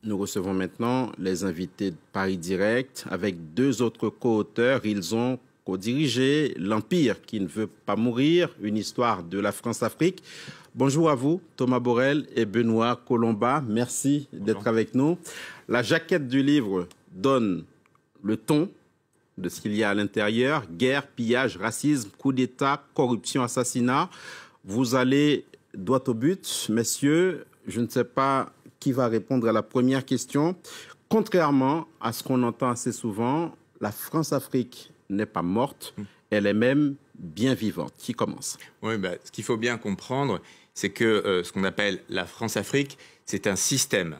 Nous recevons maintenant les invités de Paris Direct avec deux autres co-auteurs. Ils ont co-dirigé L'Empire qui ne veut pas mourir, une histoire de la France-Afrique. Bonjour à vous, Thomas Borel et Benoît Colomba. Merci d'être avec nous. La jaquette du livre donne le ton de ce qu'il y a à l'intérieur. Guerre, pillage, racisme, coup d'État, corruption, assassinat. Vous allez droit au but, messieurs. Je ne sais pas qui va répondre à la première question. Contrairement à ce qu'on entend assez souvent, la France-Afrique n'est pas morte, elle est même bien vivante. Qui commence? Oui, ce qu'il faut bien comprendre, c'est que ce qu'on appelle la France-Afrique, c'est un système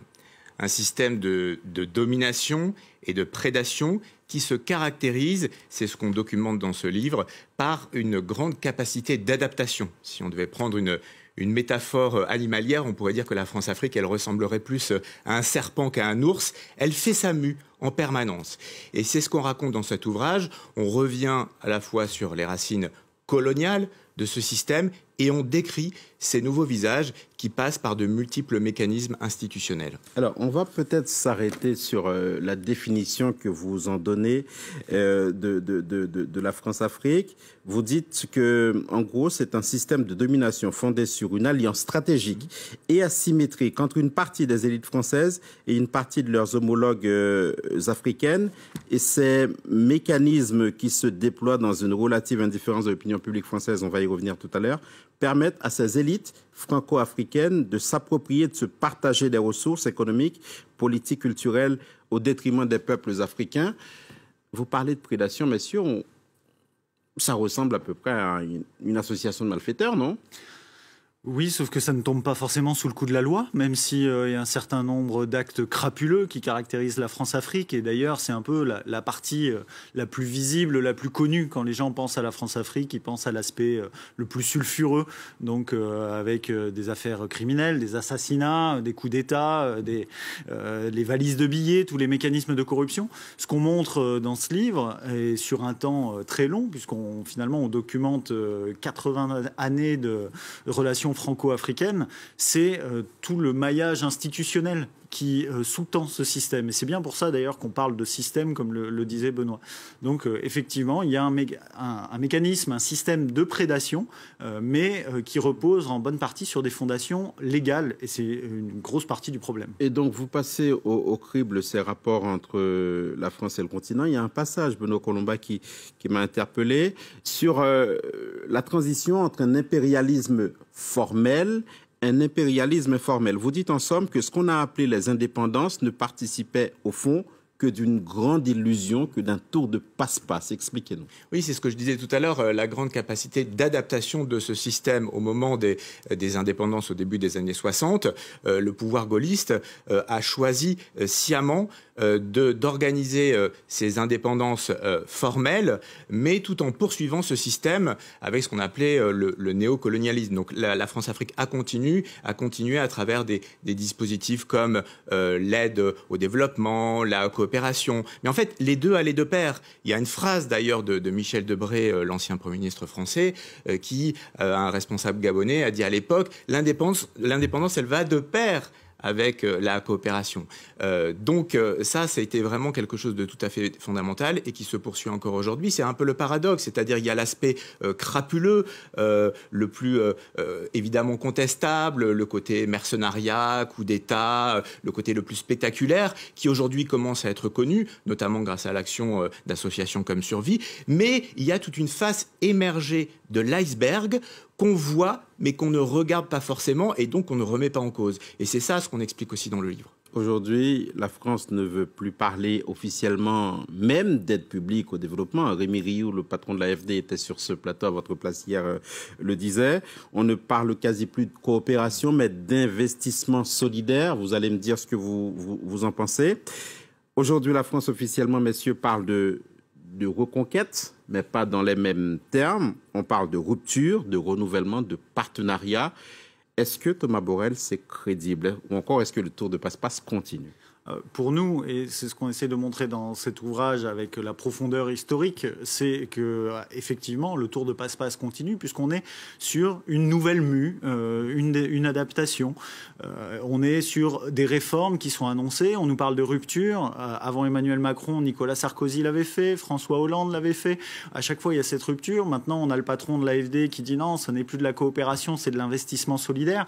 de domination et de prédation qui se caractérise, c'est ce qu'on documente dans ce livre, par une grande capacité d'adaptation. Si on devait prendre une métaphore animalière, on pourrait dire que la France-Afrique, elle ressemblerait plus à un serpent qu'à un ours. Elle fait sa mue en permanence. Et c'est ce qu'on raconte dans cet ouvrage. On revient à la fois sur les racines coloniales de ce système et on décrit ces nouveaux visages qui passent par de multiples mécanismes institutionnels. Alors, on va peut-être s'arrêter sur la définition que vous en donnez de la France-Afrique. Vous dites que, en gros, c'est un système de domination fondé sur une alliance stratégique et asymétrique entre une partie des élites françaises et une partie de leurs homologues africaines. Et ces mécanismes qui se déploient dans une relative indifférence de l'opinion publique française, on va y revenir tout à l'heure, permettent à ces élites franco-africaines de s'approprier, de se partager des ressources économiques, politiques, culturelles au détriment des peuples africains. Vous parlez de prédation, messieurs, ça ressemble à peu près à une association de malfaiteurs, non ? Oui, sauf que ça ne tombe pas forcément sous le coup de la loi, même s'il y a un certain nombre d'actes crapuleux qui caractérisent la France-Afrique. Et d'ailleurs, c'est un peu la partie la plus visible, la plus connue. Quand les gens pensent à la France-Afrique, ils pensent à l'aspect le plus sulfureux, donc avec des affaires criminelles, des assassinats, des coups d'État, les valises de billets, tous les mécanismes de corruption. Ce qu'on montre dans ce livre, et sur un temps très long, puisqu'on finalement on documente 80 années de relations franco-africaine, c'est tout le maillage institutionnel qui sous-tend ce système. Et c'est bien pour ça, d'ailleurs, qu'on parle de système, comme le disait Benoît. Donc, effectivement, il y a un mécanisme, un système de prédation, mais qui repose en bonne partie sur des fondations légales. Et c'est une grosse partie du problème. Et donc, vous passez au crible ces rapports entre la France et le continent. Il y a un passage, Benoît Colomba, qui m'a interpellé sur la transition entre un impérialisme formel, un impérialisme informel. Vous dites en somme que ce qu'on a appelé les indépendances ne participait au fond que d'une grande illusion, que d'un tour de passe-passe. Expliquez-nous. Oui, c'est ce que je disais tout à l'heure, la grande capacité d'adaptation de ce système au moment des indépendances au début des années 60. Le pouvoir gaulliste a choisi sciemment d'organiser ces indépendances formelles, mais tout en poursuivant ce système avec ce qu'on appelait le néocolonialisme. Donc la France-Afrique a continué à travers des dispositifs comme l'aide au développement, la coopération. Mais en fait, les deux allaient de pair. Il y a une phrase d'ailleurs de Michel Debré, l'ancien Premier ministre français, qui, un responsable gabonais, a dit à l'époque, l'indépendance, elle va de pair avec la coopération. Donc ça a été vraiment quelque chose de tout à fait fondamental et qui se poursuit encore aujourd'hui. C'est un peu le paradoxe, c'est-à-dire il y a l'aspect crapuleux, le plus évidemment contestable, le côté mercenariat, coup d'État, le côté le plus spectaculaire, qui aujourd'hui commence à être connu, notamment grâce à l'action d'associations comme Survie. Mais il y a toute une face émergée de l'iceberg qu'on voit, mais qu'on ne regarde pas forcément et donc qu'on ne remet pas en cause. Et c'est ça ce qu'on explique aussi dans le livre. Aujourd'hui, la France ne veut plus parler officiellement même d'aide publique au développement. Rémi Rioux, le patron de l'AFD, était sur ce plateau à votre place hier, le disait. On ne parle quasi plus de coopération, mais d'investissement solidaire. Vous allez me dire ce que vous en pensez. Aujourd'hui, la France officiellement, messieurs, parle de reconquête, mais pas dans les mêmes termes. On parle de rupture, de renouvellement, de partenariat. Est-ce que, Thomas Borel, c'est crédible? Ou encore, est-ce que le tour de passe-passe continue? pour nous, et c'est ce qu'on essaie de montrer dans cet ouvrage avec la profondeur historique, c'est que effectivement le tour de passe-passe continue puisqu'on est sur une nouvelle mue, une adaptation. On est sur des réformes qui sont annoncées. On nous parle de rupture. Avant Emmanuel Macron, Nicolas Sarkozy l'avait fait, François Hollande l'avait fait. À chaque fois, il y a cette rupture. Maintenant, on a le patron de l'AfD qui dit non, ce n'est plus de la coopération, c'est de l'investissement solidaire,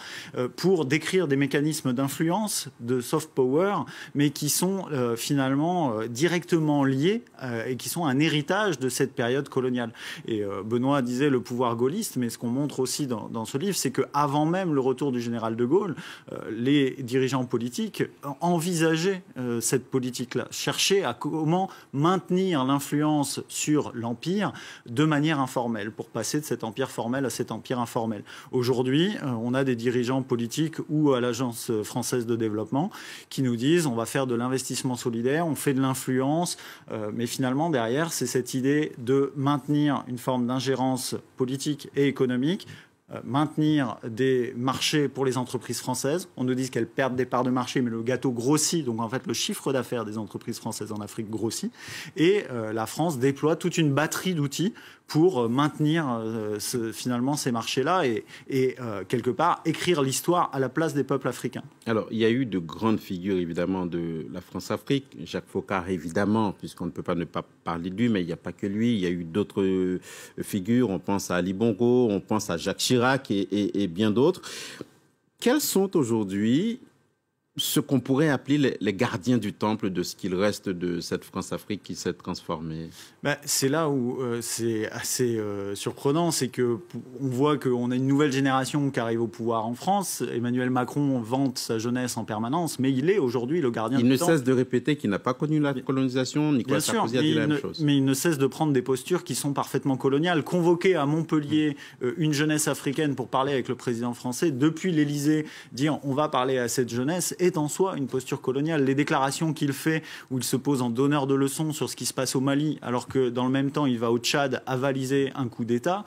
pour décrire des mécanismes d'influence, de soft power, mais qui sont finalement directement liés et qui sont un héritage de cette période coloniale. Et Benoît disait le pouvoir gaulliste, mais ce qu'on montre aussi dans ce livre, c'est qu'avant même le retour du général de Gaulle, les dirigeants politiques envisageaient cette politique-là, cherchaient à comment maintenir l'influence sur l'empire de manière informelle, pour passer de cet empire formel à cet empire informel. Aujourd'hui, on a des dirigeants politiques ou à l'Agence française de développement qui nous disent on va faire de l'investissement solidaire, on fait de l'influence, mais finalement derrière c'est cette idée de maintenir une forme d'ingérence politique et économique, maintenir des marchés pour les entreprises françaises. On nous dit qu'elles perdent des parts de marché, mais le gâteau grossit. Donc en fait, le chiffre d'affaires des entreprises françaises en Afrique grossit. Et la France déploie toute une batterie d'outils pour maintenir finalement ces marchés-là et quelque part écrire l'histoire à la place des peuples africains. Alors, il y a eu de grandes figures, évidemment, de la France-Afrique. Jacques Foccart, évidemment, puisqu'on ne peut pas ne pas parler de lui, mais il n'y a pas que lui. Il y a eu d'autres figures. On pense à Ali Bongo, on pense à Jacques Chirac et bien d'autres. Quels sont aujourd'hui ce qu'on pourrait appeler les gardiens du temple de ce qu'il reste de cette France-Afrique qui s'est transformée? C'est là où c'est assez surprenant, c'est qu'on voit qu'on a une nouvelle génération qui arrive au pouvoir en France. Emmanuel Macron vante sa jeunesse en permanence, mais il est aujourd'hui le gardien du temple. Il ne cesse de répéter qu'il n'a pas connu la colonisation. Nicolas Sarkozy a dit la même chose. Mais il ne cesse de prendre des postures qui sont parfaitement coloniales. Convoquer à Montpellier une jeunesse africaine pour parler avec le président français, depuis l'Élysée, dire on va parler à cette jeunesse, est en soi une posture coloniale. Les déclarations qu'il fait, où il se pose en donneur de leçons sur ce qui se passe au Mali, alors que dans le même temps, il va au Tchad avaliser un coup d'État,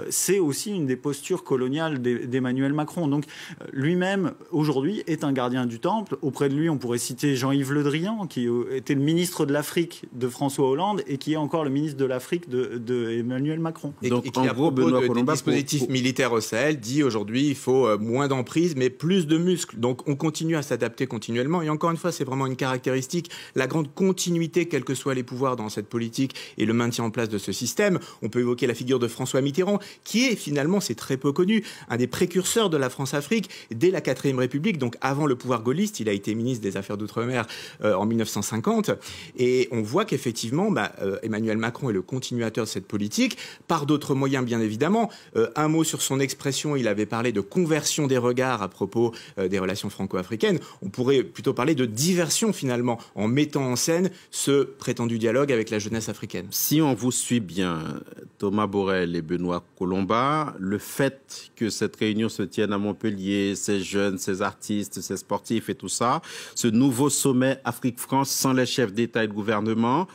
c'est aussi une des postures coloniales d'Emmanuel Macron. Donc lui-même, aujourd'hui, est un gardien du temple. Auprès de lui, on pourrait citer Jean-Yves Le Drian, qui était le ministre de l'Afrique de François Hollande et qui est encore le ministre de l'Afrique de Emmanuel Macron. Donc, et qui, à propos des dispositifs militaires au Sahel, dit aujourd'hui il faut moins d'emprise, mais plus de muscles. Donc on continue à s'adapter continuellement. Et encore une fois, c'est vraiment une caractéristique, la grande continuité, quels que soient les pouvoirs dans cette politique et le maintien en place de ce système. On peut évoquer la figure de François Mitterrand, qui est finalement, c'est très peu connu, un des précurseurs de la France-Afrique dès la 4e République, donc avant le pouvoir gaulliste. Il a été ministre des Affaires d'Outre-mer en 1950. Et on voit qu'effectivement, Emmanuel Macron est le continuateur de cette politique, par d'autres moyens, bien évidemment. Un mot sur son expression, il avait parlé de conversion des regards à propos des relations franco-africaines. On pourrait plutôt parler de diversion, finalement, en mettant en scène ce prétendu dialogue avec la jeunesse africaine. Si on vous suit bien, Thomas Borrell et Benoît Colomba, le fait que cette réunion se tienne à Montpellier, ces jeunes, ces artistes, ces sportifs et tout ça, ce nouveau sommet Afrique-France sans les chefs d'État et de gouvernement,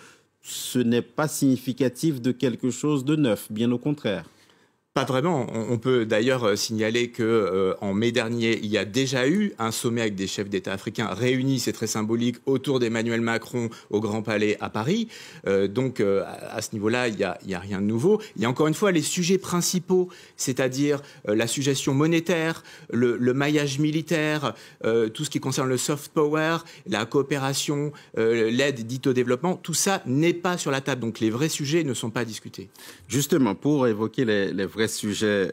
ce n'est pas significatif de quelque chose de neuf, bien au contraire. Pas vraiment. On peut d'ailleurs signaler que en mai dernier, il y a déjà eu un sommet avec des chefs d'État africains réunis, c'est très symbolique, autour d'Emmanuel Macron au Grand Palais à Paris. Donc à ce niveau-là, il y a rien de nouveau. Il y a encore une fois les sujets principaux, c'est-à-dire la suggestion monétaire, le maillage militaire, tout ce qui concerne le soft power, la coopération, l'aide dite au développement. Tout ça n'est pas sur la table. Donc les vrais sujets ne sont pas discutés. Justement, pour évoquer les vrais sujet,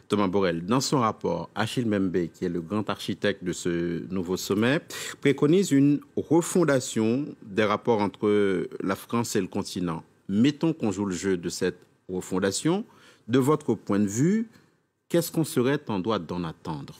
Thomas Borrell. Dans son rapport, Achille Mbembe, qui est le grand architecte de ce nouveau sommet, préconise une refondation des rapports entre la France et le continent. Mettons qu'on joue le jeu de cette refondation. De votre point de vue, qu'est-ce qu'on serait en droit d'en attendre ?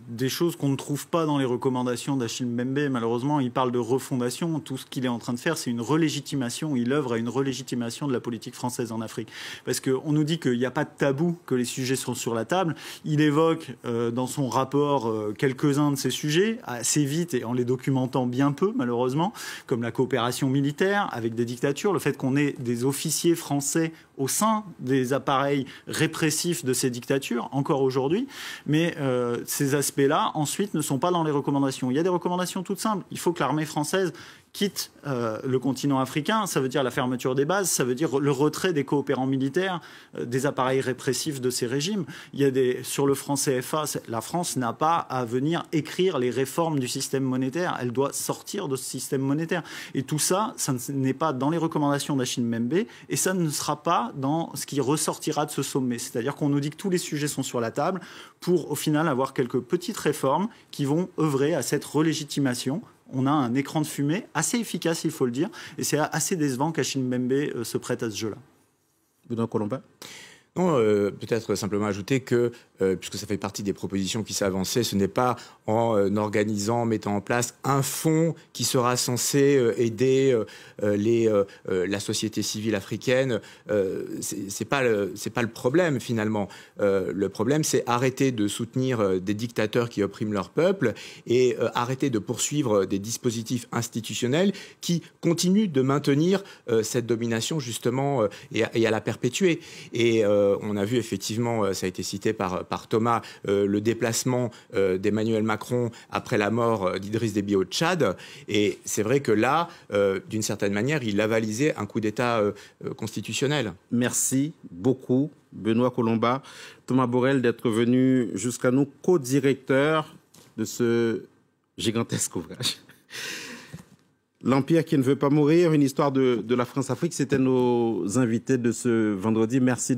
Des choses qu'on ne trouve pas dans les recommandations d'Achille Mbembe. Malheureusement, il parle de refondation. Tout ce qu'il est en train de faire, c'est une relégitimation. Il œuvre à une relégitimation de la politique française en Afrique. Parce qu'on nous dit qu'il n'y a pas de tabou, que les sujets sont sur la table. Il évoque dans son rapport quelques-uns de ces sujets, assez vite et en les documentant bien peu, malheureusement, comme la coopération militaire avec des dictatures, le fait qu'on ait des officiers français au sein des appareils répressifs de ces dictatures, encore aujourd'hui. Mais ces aspects-là, ensuite, ne sont pas dans les recommandations. Il y a des recommandations toutes simples. Il faut que l'armée française quitte le continent africain. Ça veut dire la fermeture des bases, ça veut dire le retrait des coopérants militaires, des appareils répressifs de ces régimes. Il y a sur le franc CFA, la France n'a pas à venir écrire les réformes du système monétaire. Elle doit sortir de ce système monétaire. Et tout ça, ça n'est pas dans les recommandations d'Achille Mbembe et ça ne sera pas dans ce qui ressortira de ce sommet. C'est-à-dire qu'on nous dit que tous les sujets sont sur la table pour, au final, avoir quelques petites réformes qui vont œuvrer à cette relégitimation. On a un écran de fumée assez efficace, il faut le dire, et c'est assez décevant qu'Achille Mbembe se prête à ce jeu-là. Benoît Colombin. Non, peut-être simplement ajouter que, puisque ça fait partie des propositions qui s'avançaient, ce n'est pas en organisant, mettant en place un fonds qui sera censé aider la société civile africaine. C'est pas le problème finalement. Le problème, c'est arrêter de soutenir des dictateurs qui oppriment leur peuple et arrêter de poursuivre des dispositifs institutionnels qui continuent de maintenir cette domination justement et à la perpétuer. Et on a vu effectivement, ça a été cité par Thomas, le déplacement d'Emmanuel Macron après la mort d'Idriss Déby au Tchad. Et c'est vrai que là, d'une certaine manière, il avalisait un coup d'État constitutionnel. Merci beaucoup, Benoît Colombin, Thomas Borrell, d'être venu jusqu'à nous, co-directeur de ce gigantesque ouvrage. L'Empire qui ne veut pas mourir, une histoire de la France-Afrique, c'était nos invités de ce vendredi. Merci.